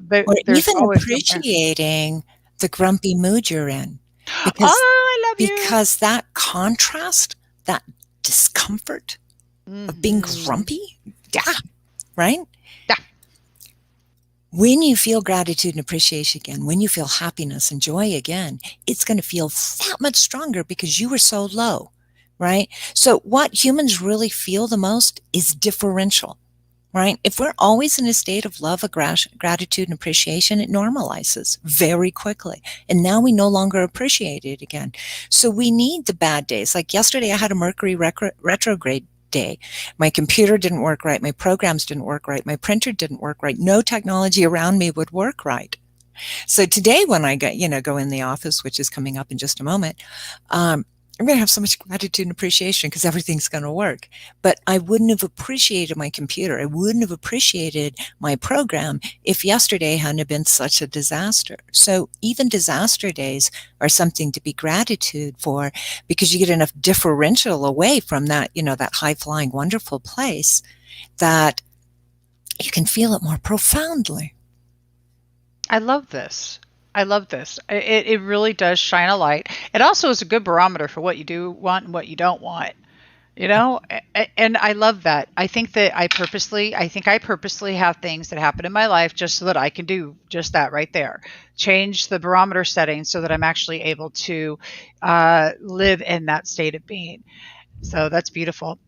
even appreciating the grumpy mood you're in. I love you. Because that contrast, that discomfort, of being Mm-hmm. grumpy. Yeah, right? Yeah. When you feel gratitude and appreciation again, when you feel happiness and joy again, it's going to feel that much stronger because you were so low, right? So what humans really feel the most is differential, right? If we're always in a state of love, gratitude, and appreciation, it normalizes very quickly. And now we no longer appreciate it again. So we need the bad days. Like yesterday, I had a Mercury retrograde day. My computer didn't work right. My programs didn't work right. My printer didn't work right. No technology around me would work right. So today when I go in the office, which is coming up in just a moment, I'm going to have so much gratitude and appreciation because everything's going to work. But I wouldn't have appreciated my computer. I wouldn't have appreciated my program if yesterday hadn't have been such a disaster. So even disaster days are something to be gratitude for because you get enough differential away from that, that high flying, wonderful place that you can feel it more profoundly. I love this. I love this. It really does shine a light. It also is a good barometer for what you do want and what you don't want. And I love that. I think I purposely have things that happen in my life just so that I can do just that right there. Change the barometer setting so that I'm actually able to live in that state of being. So that's beautiful.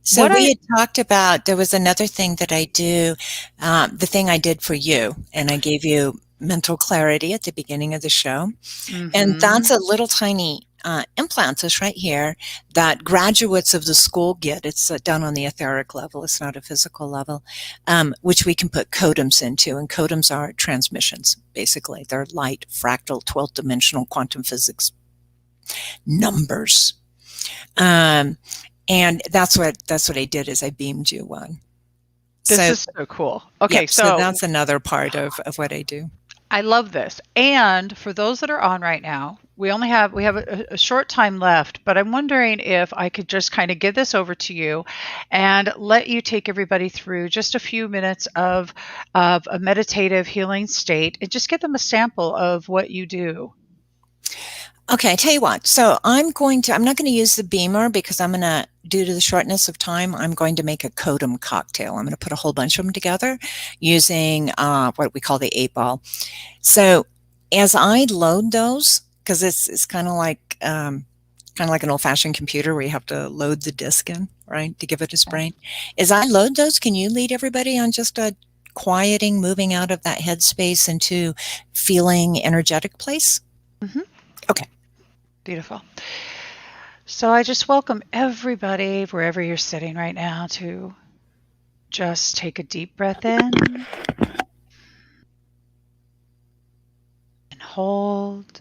So we had talked about, there was another thing that I do, the thing I did for you, and I gave you mental clarity at the beginning of the show. Mm-hmm. And that's a little tiny implant, this right here, that graduates of the school get. It's done on the etheric level. It's not a physical level, which we can put codems into. And codems are transmissions, basically. They're light, fractal, 12th dimensional quantum physics numbers. And that's what I did is I beamed you one. This is so cool. Okay, yep, so that's another part of what I do. I love this. And for those that are on right now, we have a short time left, but I'm wondering if I could just kind of give this over to you and let you take everybody through just a few minutes of a meditative healing state and just give them a sample of what you do. Okay, I tell you what. So I'm not going to use the beamer because due to the shortness of time, I'm going to make a codem cocktail. I'm going to put a whole bunch of them together using what we call the 8-ball. So as I load those, because it's kind of like an old-fashioned computer where you have to load the disk in, right, to give it its brain. As I load those, can you lead everybody on just a quieting, moving out of that headspace into feeling energetic place? Mm-hmm. Okay. Beautiful. So I just welcome everybody, wherever you're sitting right now, to just take a deep breath in and hold.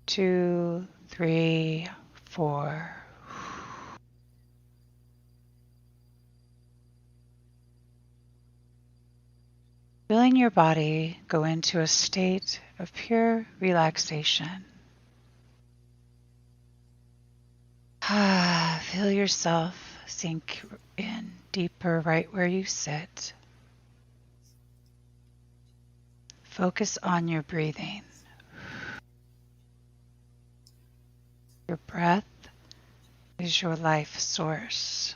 2, 3, 4. Feeling your body go into a state of pure relaxation. Feel yourself sink in deeper right where you sit. Focus on your breathing. Your breath is your life source.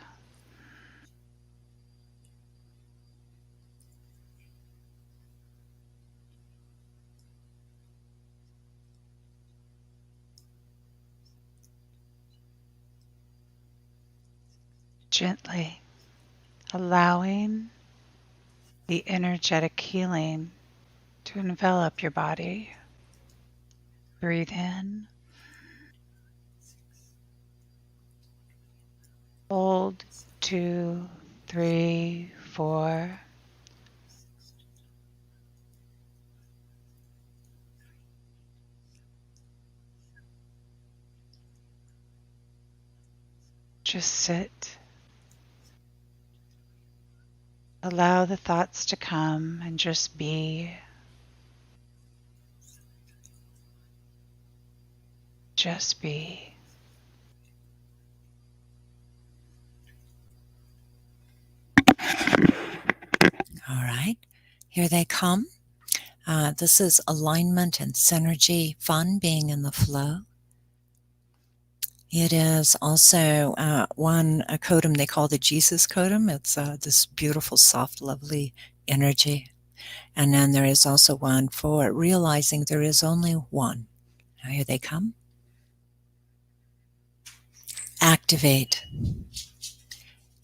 Gently allowing the energetic healing to envelop your body. Breathe in. Hold 2, 3, 4. Just sit. Allow the thoughts to come and just be. Just be. All right, here they come. This is alignment and synergy, fun, being in the flow. It is also a codum they call the Jesus codum. It's this beautiful, soft, lovely energy. And then there is also one for realizing there is only one. Now here they come. Activate,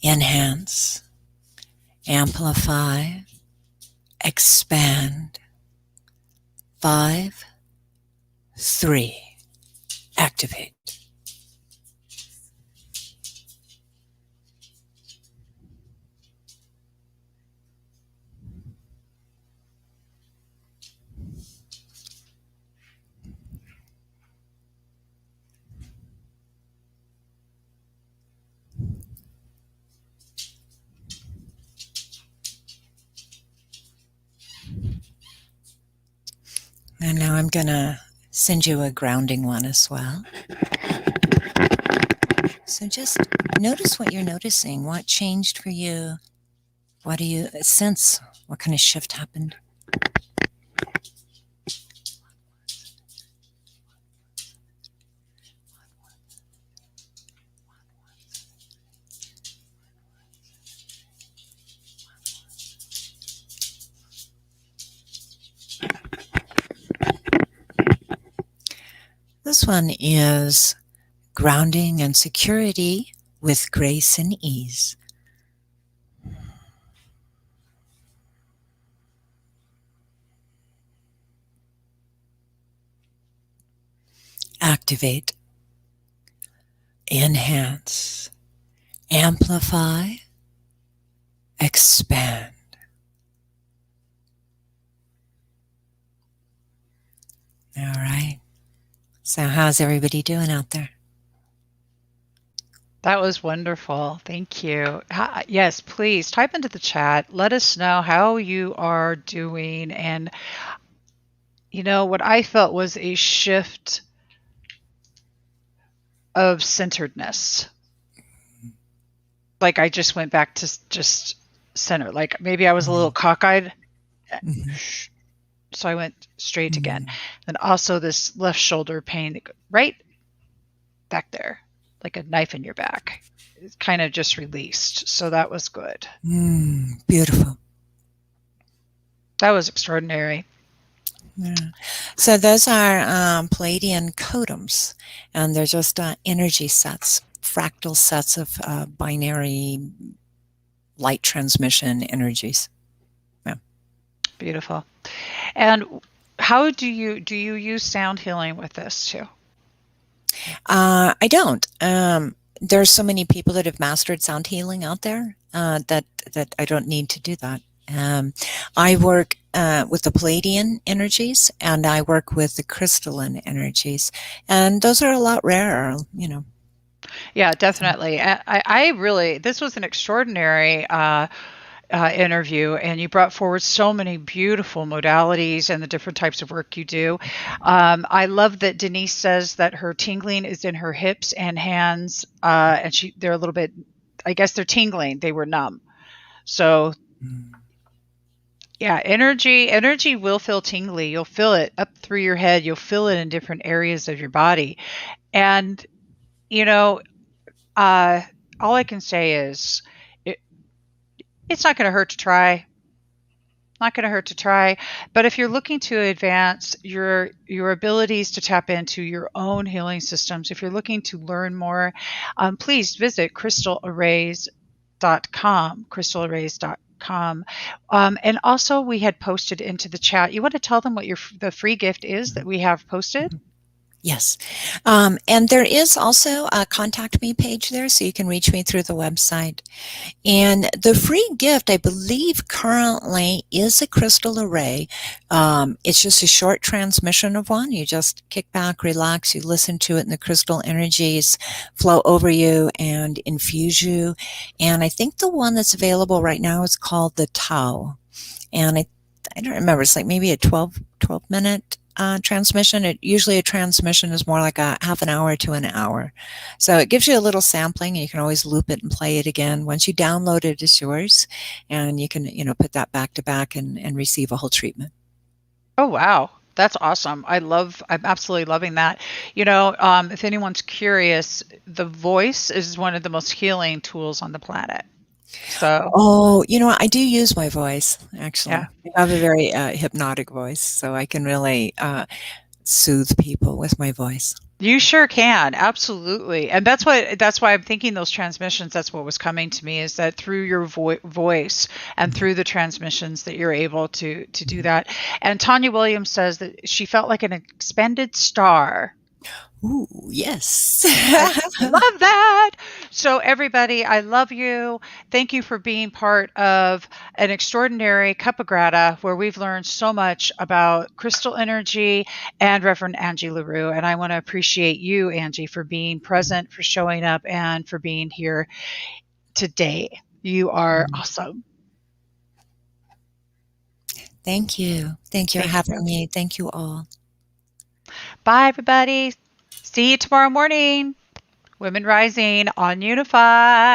enhance, amplify, expand. 5, 3, activate. And now I'm going to send you a grounding one as well. So just notice what you're noticing. What changed for you? What do you sense? What kind of shift happened? This one is grounding and security with grace and ease. Activate, enhance, amplify, expand. All right. So how's everybody doing out there? That was wonderful. Thank you. Yes, please type into the chat. Let us know how you are doing. And, what I felt was a shift of centeredness. Like I just went back to just center. Like maybe I was a little cockeyed. So I went straight again. And also this left shoulder pain right back there, like a knife in your back. It's kind of just released. So that was good. Beautiful. That was extraordinary. Yeah. So those are Pleiadean codums, and they're just energy sets, fractal sets of binary light transmission energies. Yeah. Beautiful. And how do you use sound healing with this too? I don't. There's so many people that have mastered sound healing out there that I don't need to do that. I work with the Pleiadean energies, and I work with the crystalline energies, and those are a lot rarer, Yeah, definitely. I really, this was an extraordinary interview, and you brought forward so many beautiful modalities and the different types of work you do. I love that Denise says that her tingling is in her hips and hands, and they're a little bit, I guess they're tingling. They were numb. So yeah, energy will feel tingly. You'll feel it up through your head. You'll feel it in different areas of your body. And, all I can say is it's not going to hurt to try. Not going to hurt to try. But if you're looking to advance your abilities to tap into your own healing systems, if you're looking to learn more, please visit crystalaways.com. And also we had posted into the chat. You want to tell them what the free gift is that we have posted? Yes. And there is also a contact me page there, so you can reach me through the website. And the free gift, I believe, currently is a crystal array. It's just a short transmission of one. You just kick back, relax, you listen to it, and the crystal energies flow over you and infuse you. And I think the one that's available right now is called the Tao. And I don't remember, it's like maybe a 12-minute transmission. Usually a transmission is more like a half an hour to an hour. So it gives you a little sampling, and you can always loop it and play it again. Once you download it, it's yours, and you can, put that back to back and receive a whole treatment. Oh, wow. That's awesome. I'm absolutely loving that. If anyone's curious, the voice is one of the most healing tools on the planet. So, Oh, I do use my voice, yeah. actually. I have a very hypnotic voice, so I can really soothe people with my voice. You sure can. Absolutely. And that's why I'm thinking those transmissions, that's what was coming to me, is that through your voice and through the transmissions that you're able to do that. And Tanya Williams says that she felt like an expanded star. Ooh, yes. I love that. So everybody, I love you. Thank you for being part of an extraordinary Cuppa Grata, where we've learned so much about crystal energy and Reverend Angie LaRue. And I want to appreciate you, Angie, for being present, for showing up, and for being here today. You are awesome. Thank you. Thank you for having me. Thank you all. Bye, everybody. See you tomorrow morning. Women Rising on Unify.